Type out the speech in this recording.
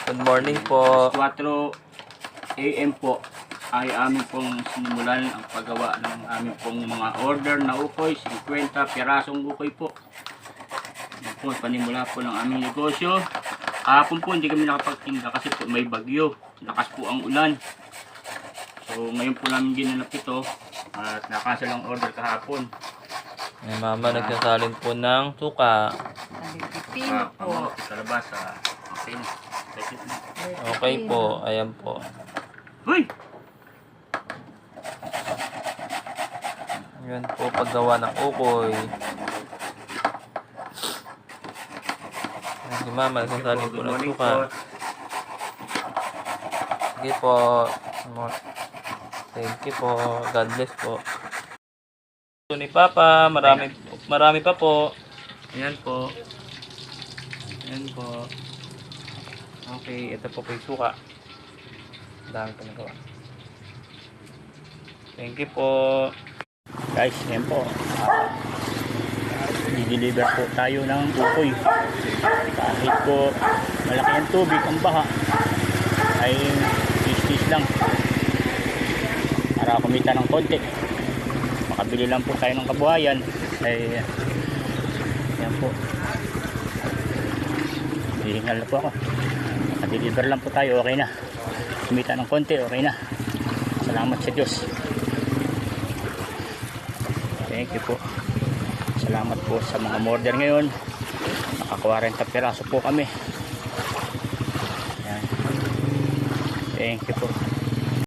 Good morning po. 4 AM po ay amin pong sinimulan ang paggawa ng aming pong mga order na ukoy, 50 pirasong ukoy po. Yan po, panimula po ng aming negosyo. Kahapon po hindi kami nakapagtinda kasi po may bagyo. Lakas po ang ulan. So ngayon po namin ginanap ito at nakansel ang order kahapon. May mama nagsasalin po ng suka. Pino po. Sa labas sa pino. Okay po, ayan po. Hoy! Ayan po, paggawa ng ukoy. Ayan, si mama nagsasalin po ng suka. Sige po. Thank you po. God bless po. Ito ni Papa, marami pa po. Ayan po. Ayan po. Okay, ito po yung suka. Dami ko nagawa. Thank you po. Guys, yan po. I-deliver po tayo ng ukoy. Kahit po malaki ang tubig, ang baha, ay tis-tis lang. Para kumita ng konti. Makabili lang po tayo ng kabuhayan. Ay, yan po. Hihingal na po ako. Deliver lang po tayo, okay na. Kumita ng konti, okay na. Salamat sa Diyos. Thank you po. Salamat po sa mga order ngayon. Naka 40 piraso po kami. Ayan. Thank you po.